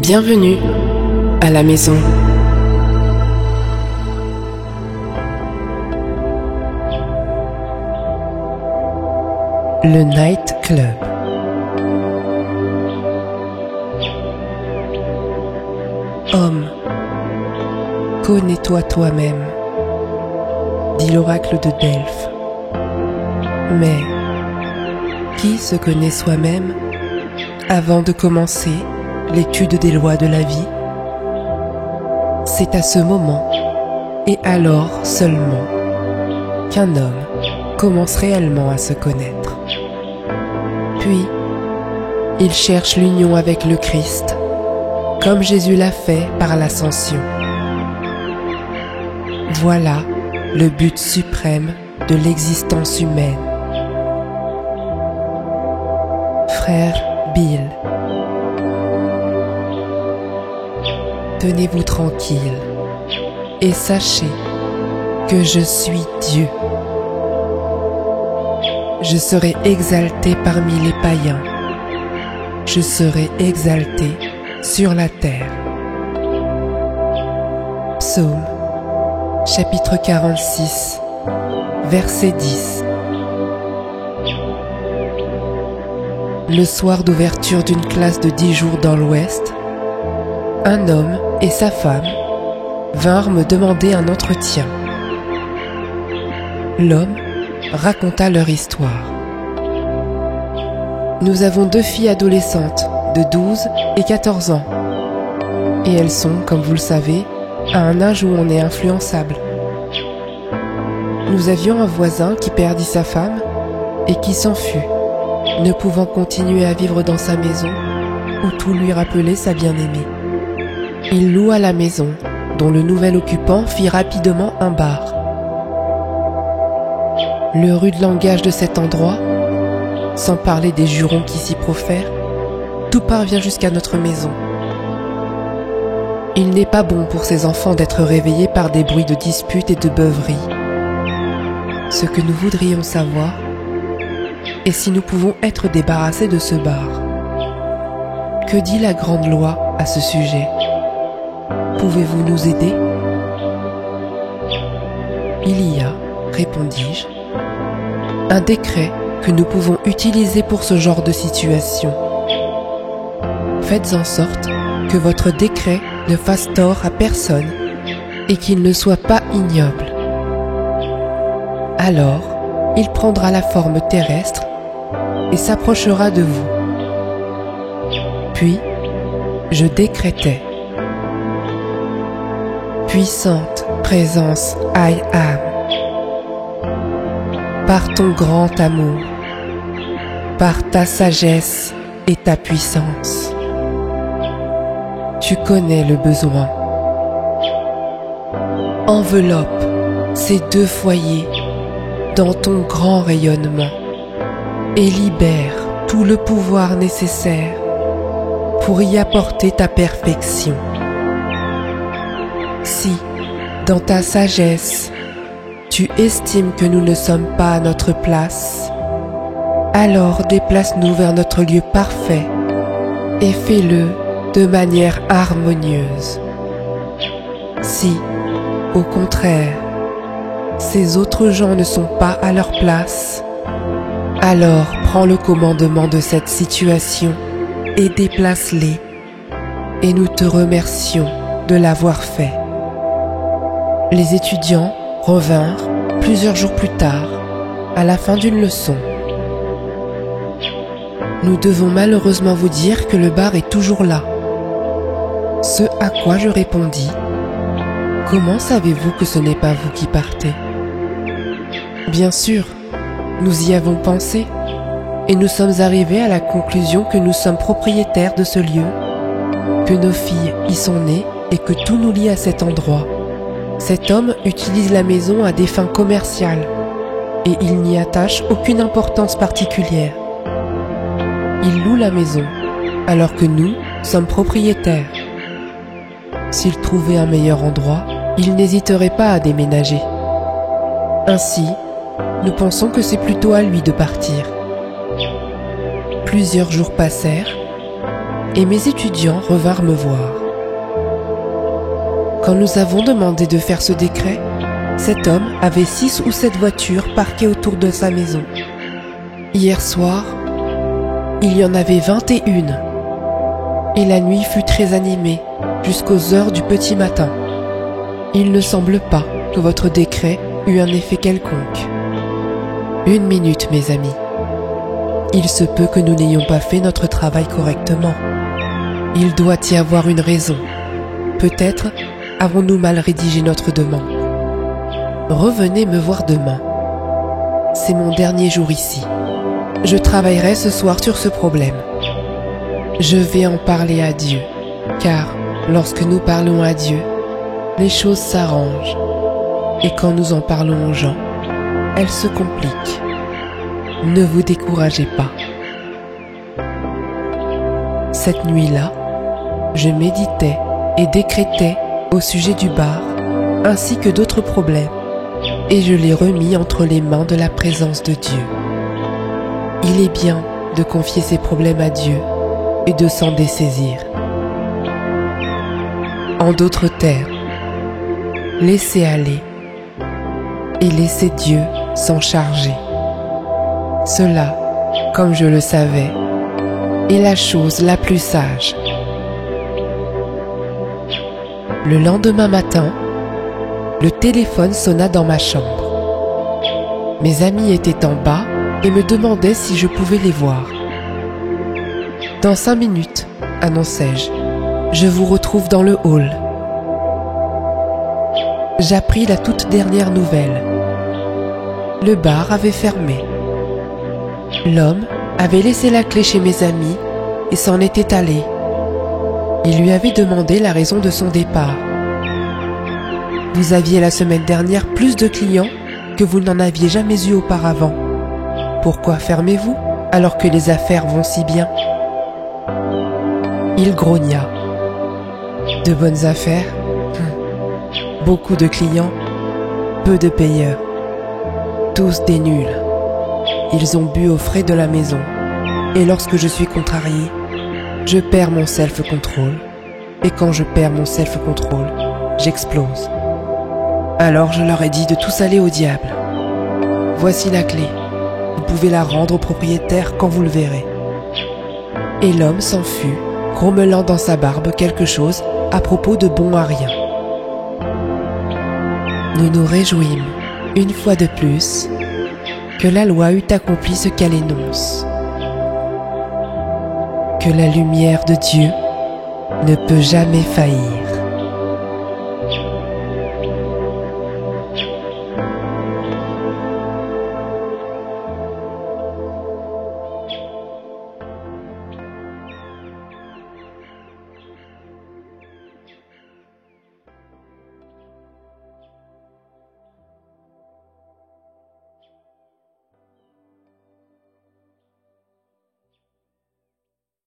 Bienvenue à la maison. Le Night Club. Homme, connais-toi toi-même, dit l'oracle de Delphes. Mais qui se connaît soi-même avant de commencer l'étude des lois de la vie? C'est à ce moment, et alors seulement, qu'un homme commence réellement à se connaître. Puis, il cherche l'union avec le Christ, comme Jésus l'a fait par l'ascension. Voilà le but suprême de l'existence humaine. Frère Bill, tenez-vous tranquille et sachez que je suis Dieu. Je serai exalté parmi les païens. Je serai exalté sur la terre. Psaume, chapitre 46, verset 10. Le soir d'ouverture d'une classe de 10 jours dans l'Ouest, un homme et sa femme vinrent me demander un entretien. L'homme raconta leur histoire. Nous avons 2 filles adolescentes de 12 et 14 ans. Et elles sont, comme vous le savez, à un âge où on est influençable. Nous avions un voisin qui perdit sa femme et qui s'en fut, ne pouvant continuer à vivre dans sa maison où tout lui rappelait sa bien-aimée. Il loua la maison, dont le nouvel occupant fit rapidement un bar. Le rude langage de cet endroit, sans parler des jurons qui s'y profèrent, tout parvient jusqu'à notre maison. Il n'est pas bon pour ces enfants d'être réveillés par des bruits de disputes et de beuveries. Ce que nous voudrions savoir est si nous pouvons être débarrassés de ce bar. Que dit la grande loi à ce sujet? Pouvez-vous nous aider? Il y a, répondis-je, un décret que nous pouvons utiliser pour ce genre de situation. Faites en sorte que votre décret ne fasse tort à personne et qu'il ne soit pas ignoble. Alors, il prendra la forme terrestre et s'approchera de vous. Puis, je décrétais: puissante présence I am, par ton grand amour, par ta sagesse et ta puissance, tu connais le besoin. Enveloppe ces 2 foyers dans ton grand rayonnement et libère tout le pouvoir nécessaire pour y apporter ta perfection. Si, dans ta sagesse, tu estimes que nous ne sommes pas à notre place, alors déplace-nous vers notre lieu parfait et fais-le de manière harmonieuse. Si, au contraire, ces autres gens ne sont pas à leur place, alors prends le commandement de cette situation et déplace-les, et nous te remercions de l'avoir fait. Les étudiants revinrent plusieurs jours plus tard, à la fin d'une leçon. Nous devons malheureusement vous dire que le bar est toujours là. Ce à quoi je répondis: comment savez-vous que ce n'est pas vous qui partez? Bien sûr, nous y avons pensé, et nous sommes arrivés à la conclusion que nous sommes propriétaires de ce lieu, que nos filles y sont nées et que tout nous lie à cet endroit. Cet homme utilise la maison à des fins commerciales et il n'y attache aucune importance particulière. Il loue la maison alors que nous sommes propriétaires. S'il trouvait un meilleur endroit, il n'hésiterait pas à déménager. Ainsi, nous pensons que c'est plutôt à lui de partir. Plusieurs jours passèrent et mes étudiants revinrent me voir. Quand nous avons demandé de faire ce décret, cet homme avait 6 ou 7 voitures parquées autour de sa maison. Hier soir, il y en avait 21, et la nuit fut très animée jusqu'aux heures du petit matin. Il ne semble pas que votre décret eut un effet quelconque. Une minute, mes amis. Il se peut que nous n'ayons pas fait notre travail correctement. Il doit y avoir une raison. Peut-être avons-nous mal rédigé notre demande. Revenez me voir demain. C'est mon dernier jour ici. Je travaillerai ce soir sur ce problème. Je vais en parler à Dieu, car lorsque nous parlons à Dieu, les choses s'arrangent. Et quand nous en parlons aux gens, elles se compliquent. Ne vous découragez pas. Cette nuit-là, je méditais et décrétais au sujet du bar, ainsi que d'autres problèmes, et je les remis entre les mains de la présence de Dieu. Il est bien de confier ses problèmes à Dieu et de s'en dessaisir. En d'autres termes, laissez aller et laissez Dieu s'en charger. Cela, comme je le savais, est la chose la plus sage. Le lendemain matin, le téléphone sonna dans ma chambre. Mes amis étaient en bas et me demandaient si je pouvais les voir. Dans 5 minutes, annonçai-je, je vous retrouve dans le hall. J'appris la toute dernière nouvelle. Le bar avait fermé. L'homme avait laissé la clé chez mes amis et s'en était allé. Il lui avait demandé la raison de son départ. Vous aviez la semaine dernière plus de clients que vous n'en aviez jamais eu auparavant. Pourquoi fermez-vous alors que les affaires vont si bien? Il grogna. De bonnes affaires? Beaucoup de clients, peu de payeurs. Tous des nuls. Ils ont bu aux frais de la maison. Et lorsque je suis contrarié, je perds mon self-control. Et quand je perds mon self-control, j'explose. Alors je leur ai dit de tous aller au diable. Voici la clé. Vous pouvez la rendre au propriétaire quand vous le verrez. Et l'homme s'en fut, grommelant dans sa barbe quelque chose à propos de bon à rien. Nous nous réjouîmes, une fois de plus, que la loi eût accompli ce qu'elle énonce. Que la lumière de Dieu ne peut jamais faillir.